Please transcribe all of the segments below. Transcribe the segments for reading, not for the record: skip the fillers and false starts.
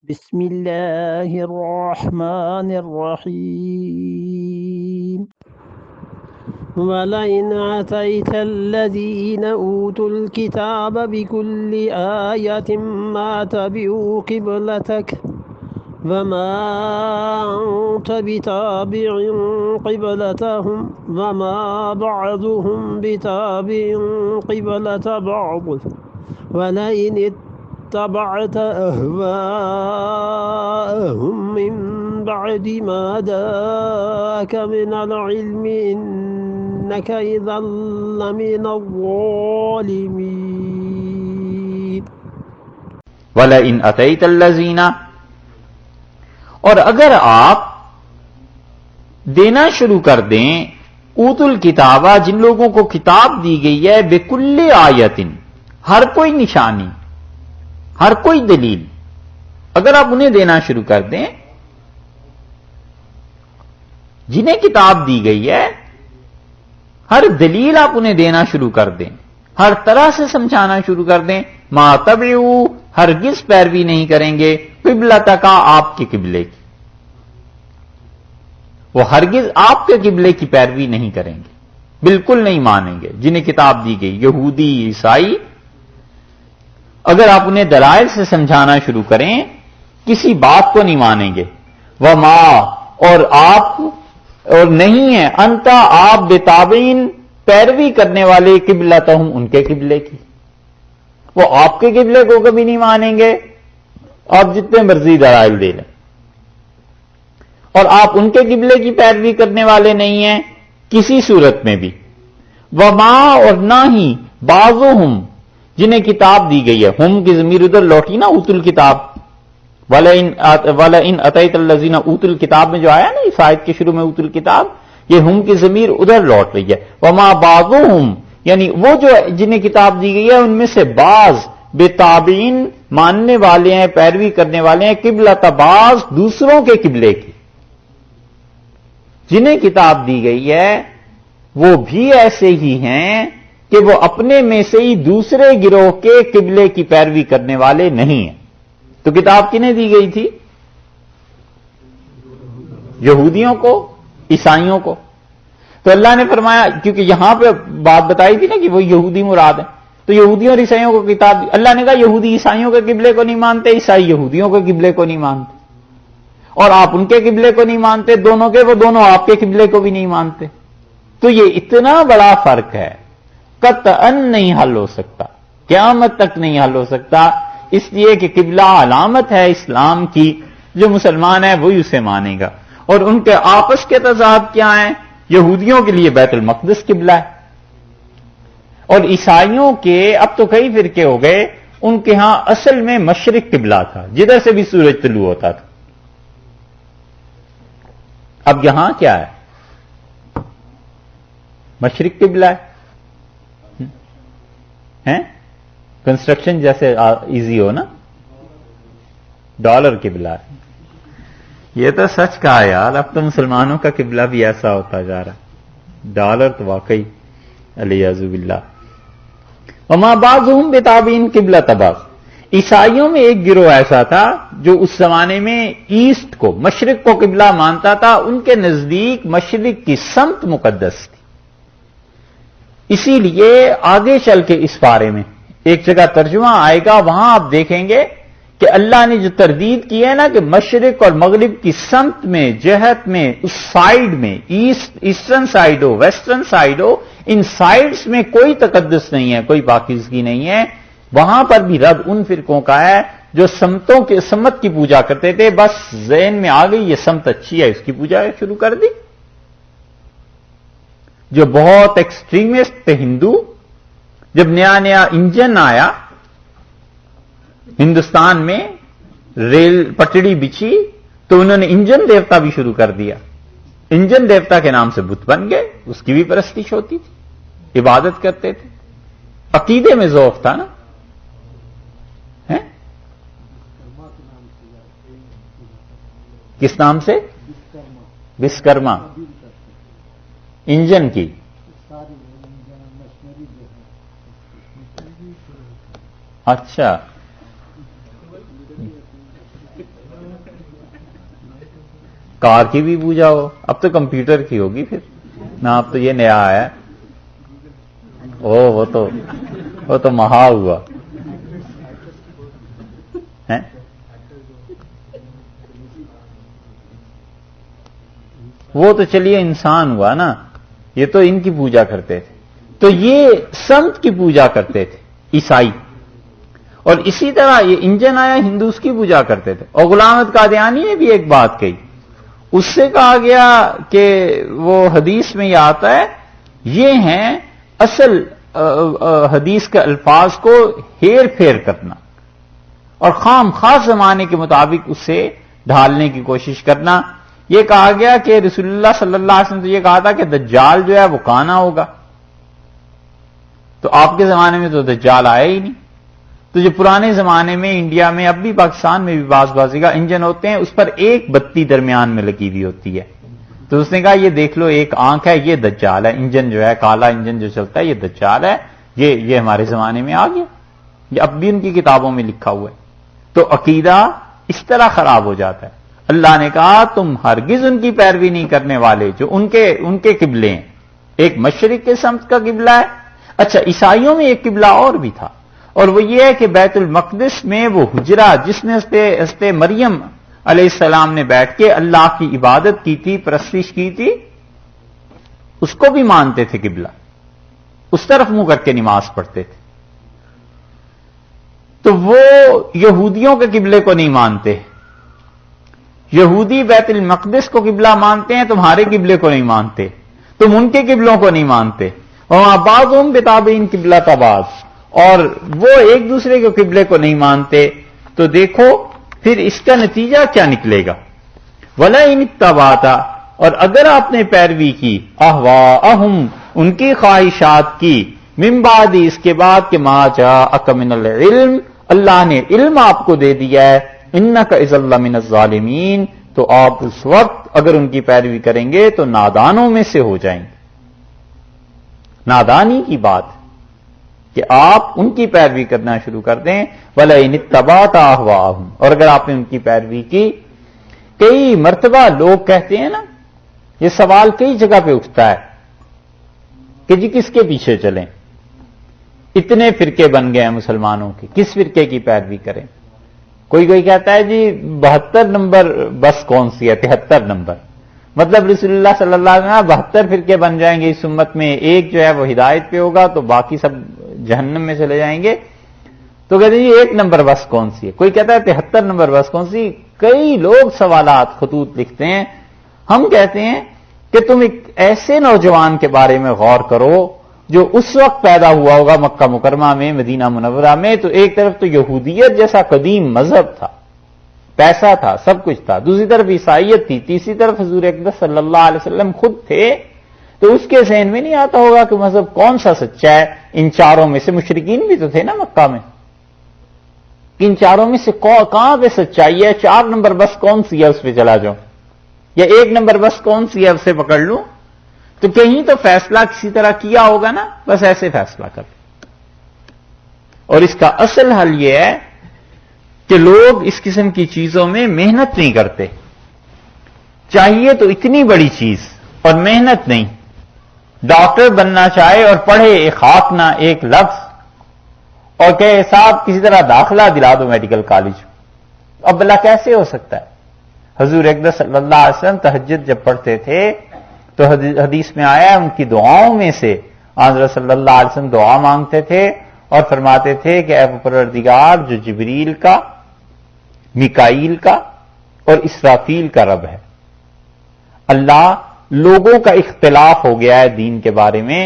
بسم الله الرحمن الرحيم ولئن أتيت الذين أوتوا الكتاب بكل آية ما تبعوا قبلتك وما أنت بتابع قبلتهم وما بعضهم بتابع قبلة بعض ولئن اتبعت أهواءهم من بعد ما جاءك من العلم إنك إذا لمن الظالمين وَلَئِنْ أَتَيْتَ الَّذِينَ، اور اگر آپ دینا شروع کر دیں اوت الکتابہ، جن لوگوں کو کتاب دی گئی ہے، بِكُلِّ آیَةٍ، ہر کوئی نشانی، ہر کوئی دلیل، اگر آپ انہیں دینا شروع کر دیں، جنہیں کتاب دی گئی ہے ہر دلیل آپ انہیں دینا شروع کر دیں، ہر طرح سے سمجھانا شروع کر دیں، ما تبعوا، ہرگز پیروی نہیں کریں گے، قبلتک، آپ کے قبلے کی، وہ ہرگز آپ کے قبلے کی پیروی نہیں کریں گے، بالکل نہیں مانیں گے جنہیں کتاب دی گئی، یہودی، عیسائی، اگر آپ انہیں دلائل سے سمجھانا شروع کریں کسی بات کو نہیں مانیں گے، وما، اور آپ، اور نہیں ہے، انت، آپ، بتابعین، پیروی کرنے والے، قبلتہم، ان کے قبلے کی، وہ آپ کے قبلے کو کبھی نہیں مانیں گے، آپ جتنے مرضی دلائل دے لیں، اور آپ ان کے قبلے کی پیروی کرنے والے نہیں ہیں کسی صورت میں بھی، وما، اور نہ ہی، بعضهم، جنہیں کتاب دی گئی ہے، ہم کی ضمیر ادھر لوٹی نا اوت الکتاب، وَلَئِنْ أَتَيْتَ الَّذِينَ أُوتُوا الْكِتاب میں جو آیا نا اس آیت کے شروع میں اوت الکتاب، یہ ہم کی ضمیر ادھر لوٹ رہی ہے، وما بعضهم، یعنی وہ جو جنہیں کتاب دی گئی ہے ان میں سے بعض، بتابعین، ماننے والے ہیں، پیروی کرنے والے ہیں، قبلۃ بعض، دوسروں کے قبلے کی، جنہیں کتاب دی گئی ہے وہ بھی ایسے ہی ہیں کہ وہ اپنے میں سے ہی دوسرے گروہ کے قبلے کی پیروی کرنے والے نہیں ہیں۔ تو کتاب کنہیں دی گئی تھی؟ یہودیوں کو، عیسائیوں کو۔ تو اللہ نے فرمایا، کیونکہ یہاں پہ بات بتائی تھی نا کہ وہ یہودی مراد ہیں، تو یہودیوں اور عیسائیوں کو کتاب دی، اللہ نے کہا یہودی عیسائیوں کے قبلے کو نہیں مانتے، عیسائی یہودیوں کے قبلے کو نہیں مانتے، اور آپ ان کے قبلے کو نہیں مانتے، دونوں کے، وہ دونوں آپ کے قبلے کو بھی نہیں مانتے۔ تو یہ اتنا بڑا فرق ہے، قطعاً نہیں حل ہو سکتا، قیامت تک نہیں حل ہو سکتا، اس لیے کہ قبلہ علامت ہے اسلام کی، جو مسلمان ہے وہی اسے مانے گا۔ اور ان کے آپس کے تضاد کیا ہیں؟ یہودیوں کے لیے بیت المقدس قبلہ ہے، اور عیسائیوں کے اب تو کئی فرقے ہو گئے، ان کے ہاں اصل میں مشرق قبلہ تھا، جدھر سے بھی سورج طلوع ہوتا تھا۔ اب یہاں کیا ہے؟ مشرق قبلہ ہے، کنسٹرکشن جیسے ایزی ہو نا، ڈالر قبلہ ہے۔ یہ تو سچ کہا یار، اب تو مسلمانوں کا قبلہ بھی ایسا ہوتا جا رہا، ڈالر تو واقعی الیاذ باللہ۔ وما بعضهم بتابعین قبلۃ بعض، عیسائیوں میں ایک گروہ ایسا تھا جو اس زمانے میں ایسٹ کو، مشرق کو قبلہ مانتا تھا، ان کے نزدیک مشرق کی سمت مقدس تھی، اسی لیے آگے چل کے اس بارے میں ایک جگہ ترجمہ آئے گا، وہاں آپ دیکھیں گے کہ اللہ نے جو تردید کی ہے نا کہ مشرق اور مغرب کی سمت میں، جہت میں، اس سائیڈ میں، ایسٹرن سائیڈ ہو، ویسٹرن سائیڈ ہو، ان سائیڈز میں کوئی تقدس نہیں ہے، کوئی پاکیزگی نہیں ہے، وہاں پر بھی رد ان فرقوں کا ہے جو سمتوں کے، سمت کی پوجا کرتے تھے، بس ذہن میں آ گئی یہ سمت اچھی ہے، اس کی پوجا شروع کر دی۔ جو بہت ایکسٹریمسٹ تھے ہندو، جب نیا نیا انجن آیا ہندوستان میں، ریل پٹڑی بچھی، تو انہوں نے انجن دیوتا بھی شروع کر دیا، انجن دیوتا کے نام سے بت بن گئے، اس کی بھی پرستش ہوتی تھی، عبادت کرتے تھے، عقیدے میں ذوق تھا نا۔ کس نام سے؟ وشکرما، انجن کی۔ اچھا، کار کی بھی پوجا ہو، اب تو کمپیوٹر کی ہوگی پھر نہ، اب تو یہ نیا آیا ہے۔ وہ تو مہا ہوا ہے۔ وہ تو چلیے انسان ہوا نا، یہ تو ان کی پوجا کرتے تھے، تو یہ سنت کی پوجا کرتے تھے عیسائی، اور اسی طرح یہ انجن آیا ہندوز کی پوجا کرتے تھے۔ اور غلام احمد قادیانی نے بھی ایک بات کہی، اس سے کہا گیا کہ وہ حدیث میں یہ آتا ہے، یہ ہیں اصل حدیث کے الفاظ کو ہیر پھیر کرنا اور خام خاص زمانے کے مطابق اسے ڈھالنے کی کوشش کرنا۔ یہ کہا گیا کہ رسول اللہ صلی اللہ علیہ وسلم نے یہ کہا تھا کہ دجال جو ہے وہ کانا ہوگا، تو آپ کے زمانے میں تو دجال آیا ہی نہیں۔ تو جو پرانے زمانے میں انڈیا میں، اب بھی پاکستان میں بھی بعض کا انجن ہوتے ہیں، اس پر ایک بتی درمیان میں لگی ہوئی ہوتی ہے، تو اس نے کہا یہ دیکھ لو ایک آنکھ ہے، یہ دجال ہے، انجن جو ہے کالا انجن جو چلتا ہے یہ دجال ہے، یہ ہمارے زمانے میں آ گیا، یہ اب بھی ان کی کتابوں میں لکھا ہوا ہے۔ تو عقیدہ اس طرح خراب ہو جاتا ہے۔ اللہ نے کہا تم ہرگز ان کی پیروی نہیں کرنے والے جو ان کے قبلے ہیں، ایک مشرق کے سمت کا قبلہ ہے۔ اچھا، عیسائیوں میں ایک قبلہ اور بھی تھا، اور وہ یہ ہے کہ بیت المقدس میں وہ حجرہ جس میں حضرت مریم علیہ السلام نے بیٹھ کے اللہ کی عبادت کی تھی، پرستش کی تھی، اس کو بھی مانتے تھے قبلہ، اس طرف منہ کر کے نماز پڑھتے تھے۔ تو وہ یہودیوں کے قبلے کو نہیں مانتے، یہودی بیت المقدس کو قبلہ مانتے ہیں، تمہارے قبلے کو نہیں مانتے، تم ان کے قبلوں کو نہیں مانتے۔ اور بعضهم بتابعین قبلۃ بعض، اور وہ ایک دوسرے کے قبلے کو نہیں مانتے، تو دیکھو پھر اس کا نتیجہ کیا نکلے گا۔ وَلَئِنِ اتَّبَعْتَ، اور اگر آپ نے پیروی کی، اہواءہم، ان کی خواہشات کی، من بعد، اس کے بعد کہ ما جاءک من العلم، اللہ نے علم آپ کو دے دیا ہے، انک اذا لمن الظالمین، تو آپ اس وقت اگر ان کی پیروی کریں گے تو نادانوں میں سے ہو جائیں گے۔ نادانی کی بات کہ آپ ان کی پیروی کرنا شروع کر دیں۔ وَلَئِنِ اتَّبَعْتَ أَهْوَاءَهُمْ، اور اگر آپ نے ان کی پیروی کی۔ کئی مرتبہ لوگ کہتے ہیں نا، یہ سوال کئی جگہ پہ اٹھتا ہے کہ جی کس کے پیچھے چلیں، اتنے فرقے بن گئے ہیں مسلمانوں کے، کس فرقے کی پیروی کریں؟ کوئی کہتا ہے جی 72 نمبر بس کون سی ہے، 73 نمبر، مطلب رسول اللہ صلی اللہ علیہ وسلم 72 فرقے بن جائیں گے اس امت میں، ایک جو ہے وہ ہدایت پہ ہوگا تو باقی سب جہنم میں چلے جائیں گے۔ تو کہتے ہیں جی 1 نمبر بس کون سی ہے، کوئی کہتا ہے 73 نمبر بس کون سی۔ کئی لوگ سوالات خطوط لکھتے ہیں، ہم کہتے ہیں کہ تم ایک ایسے نوجوان کے بارے میں غور کرو جو اس وقت پیدا ہوا ہوگا مکہ مکرمہ میں، مدینہ منورہ میں، تو ایک طرف تو یہودیت جیسا قدیم مذہب تھا، پیسہ تھا، سب کچھ تھا، دوسری طرف عیسائیت تھی، تیسری طرف حضور اقدس صلی اللہ علیہ وسلم خود تھے، تو اس کے ذہن میں نہیں آتا ہوگا کہ مذہب کون سا سچا ہے۔ ان چاروں میں سے مشرکین بھی تو تھے نا مکہ میں، ان چاروں میں سے کہاں پہ سچائی ہے، 4 نمبر بس کون سی ہے اس پہ چلا جاؤں، یا 1 نمبر بس کون سی ہے اسے پکڑ لوں، تو کہیں تو فیصلہ کسی طرح کیا ہوگا نا، بس ایسے فیصلہ کر۔ اور اس کا اصل حل یہ ہے کہ لوگ اس قسم کی چیزوں میں محنت نہیں کرتے، چاہیے تو اتنی بڑی چیز اور محنت نہیں۔ ڈاکٹر بننا چاہے اور پڑھے ایک خاک نہ ایک لفظ اور کہے صاحب کسی طرح داخلہ دلا دو میڈیکل کالج، اب بلا کیسے ہو سکتا ہے؟ حضور اقدس صلی اللہ علیہ وسلم تہجد جب پڑھتے تھے تو حدیث میں آیا ان کی دعاؤں میں سے حضرت صلی اللہ علیہ وسلم دعا مانگتے تھے اور فرماتے تھے کہ اے پروردگار جو جبریل کا، میکائیل کا اور اسرافیل کا رب ہے، اللہ لوگوں کا اختلاف ہو گیا ہے دین کے بارے میں،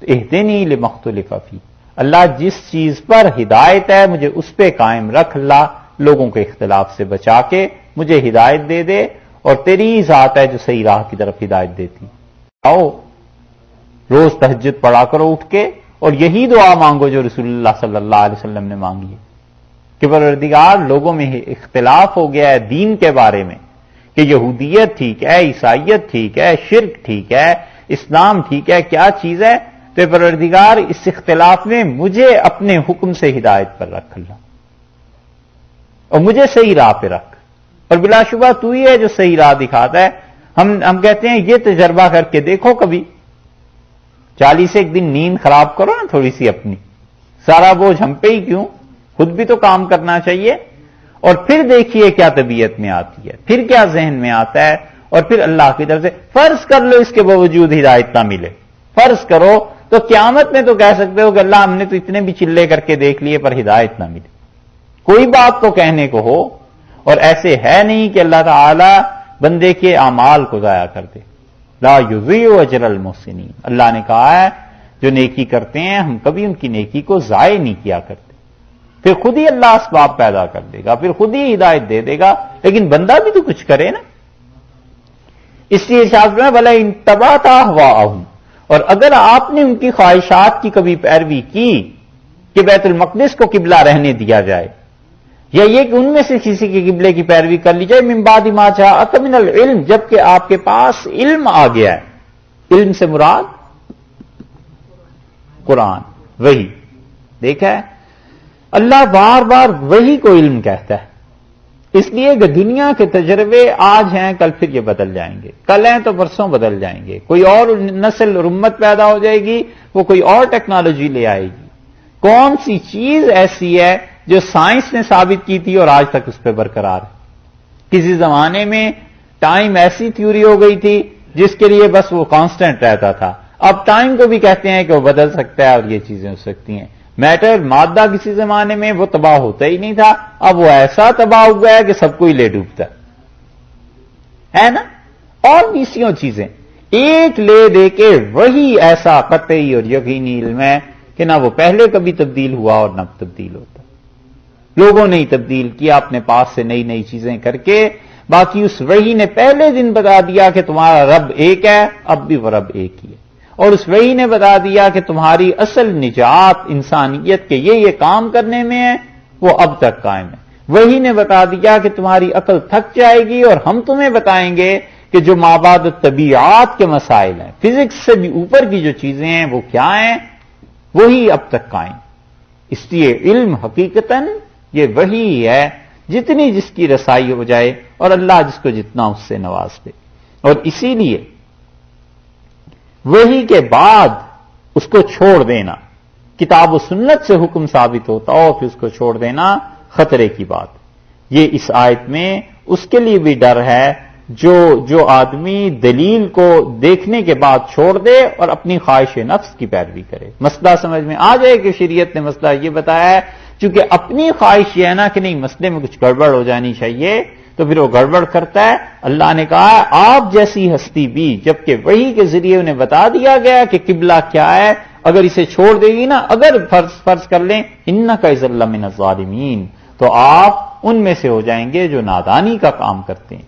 تو اہدنی لما اختلف فیہ، اللہ جس چیز پر ہدایت ہے مجھے اس پہ قائم رکھ، اللہ لوگوں کے اختلاف سے بچا کے مجھے ہدایت دے دے، اور تیری ہی ذات ہے جو صحیح راہ کی طرف ہدایت دیتی۔ آؤ روز تہجد پڑھا کرو اٹھ کے، اور یہی دعا مانگو جو رسول اللہ صلی اللہ علیہ وسلم نے مانگی ہے کہ پروردگار لوگوں میں اختلاف ہو گیا ہے دین کے بارے میں، کہ یہودیت ٹھیک ہے، عیسائیت ٹھیک ہے، شرک ٹھیک ہے، اسلام ٹھیک ہے، کیا چیز ہے؟ تو پروردگار اس اختلاف میں مجھے اپنے حکم سے ہدایت پر رکھ اللہ، اور مجھے صحیح راہ پہ رکھ۔ اور بلا شبہ تو ہی ہے جو صحیح راہ دکھاتا ہے. ہم کہتے ہیں یہ تجربہ کر کے دیکھو کبھی، 40 ایک دن نیند خراب کرو نا تھوڑی سی اپنی، سارا بوجھ ہم پہ ہی کیوں، خود بھی تو کام کرنا چاہیے. اور پھر دیکھیے کیا طبیعت میں آتی ہے، پھر کیا ذہن میں آتا ہے، اور پھر اللہ کی طرف سے فرض کر لو اس کے باوجود ہدایت نہ ملے، فرض کرو تو قیامت میں تو کہہ سکتے ہو کہ اللہ ہم نے تو اتنے بھی چلے کر کے دیکھ لیے پر ہدایت نہ ملی. کوئی بات تو کہنے کو ہو. اور ایسے ہے نہیں کہ اللہ تعالی بندے کے اعمال کو ضائع کر دے. لا یضیع اجر المحسنین، اللہ نے کہا ہے جو نیکی کرتے ہیں ہم کبھی ان کی نیکی کو ضائع نہیں کیا کرتے. پھر خود ہی اللہ اسباب پیدا کر دے گا، پھر خود ہی ہدایت دے دے گا، لیکن بندہ بھی تو کچھ کرے نا. اس لیے ارشاد میں بھلا ان اتبعت اہواءہم، اور اگر آپ نے ان کی خواہشات کی کبھی پیروی کی کہ بیت المقدس کو قبلہ رہنے دیا جائے، یا یہ کہ ان میں سے کسی کے قبلے کی پیروی کر لی جائے، من بعد ما جاءک من العلم، جبکہ آپ کے پاس علم آ گیا ہے. علم سے مراد قرآن، وحی. دیکھا ہے اللہ بار بار وحی کو علم کہتا ہے، اس لیے کہ دنیا کے تجربے آج ہیں کل پھر یہ بدل جائیں گے، کل ہیں تو پرسوں بدل جائیں گے. کوئی اور نسل اور امت پیدا ہو جائے گی، وہ کوئی اور ٹیکنالوجی لے آئے گی. کون سی چیز ایسی ہے جو سائنس نے ثابت کی تھی اور آج تک اس پہ برقرار ہے؟ کسی زمانے میں ٹائم ایسی تھیوری ہو گئی تھی جس کے لیے بس وہ کانسٹنٹ رہتا تھا. اب ٹائم کو بھی کہتے ہیں کہ وہ بدل سکتا ہے اور یہ چیزیں ہو سکتی ہیں. میٹر مادہ کسی زمانے میں وہ تباہ ہوتا ہی نہیں تھا، اب وہ ایسا تباہ ہوا ہے کہ سب کو ہی لے ڈوبتا ہے نا. اور بھی اسی چیزیں ایک لے دے کے وہی ایسا قطعی اور یقینی علم ہے کہ نہ وہ پہلے کبھی تبدیل ہوا اور نہ تبدیل ہوتا. لوگوں نے ہی تبدیل کیا اپنے پاس سے نئی نئی چیزیں کر کے. باقی اس وحی نے پہلے دن بتا دیا کہ تمہارا رب ایک ہے، اب بھی وہ رب ایک ہی ہے. اور اس وحی نے بتا دیا کہ تمہاری اصل نجات انسانیت کے یہ کام کرنے میں ہے، وہ اب تک قائم ہے. وحی نے بتا دیا کہ تمہاری عقل تھک جائے گی اور ہم تمہیں بتائیں گے کہ جو مابعد طبیعات کے مسائل ہیں، فزکس سے بھی اوپر کی جو چیزیں ہیں وہ کیا ہیں، وہی اب تک قائم. اس لیے علم حقیقتاً یہ وہی ہے جتنی جس کی رسائی ہو جائے اور اللہ جس کو جتنا اس سے نواز دے. اور اسی لیے وہی کے بعد اس کو چھوڑ دینا، کتاب و سنت سے حکم ثابت ہوتا ہو پھر اس کو چھوڑ دینا خطرے کی بات. یہ اس آیت میں اس کے لیے بھی ڈر ہے جو آدمی دلیل کو دیکھنے کے بعد چھوڑ دے اور اپنی خواہش نفس کی پیروی کرے. مسئلہ سمجھ میں آ جائے کہ شریعت نے مسئلہ یہ بتایا ہے، چونکہ اپنی خواہش یہ ہے نا کہ نہیں مسئلے میں کچھ گڑبڑ ہو جانی چاہیے تو پھر وہ گڑبڑ کرتا ہے. اللہ نے کہا آپ جیسی ہستی بھی جبکہ وحی کے ذریعے انہیں بتا دیا گیا کہ قبلہ کیا ہے، اگر اسے چھوڑ دے گی نا، اگر فرض کر لیں انک اذا لمن الظالمین، تو آپ ان میں سے ہو جائیں گے جو نادانی کا کام کرتے ہیں.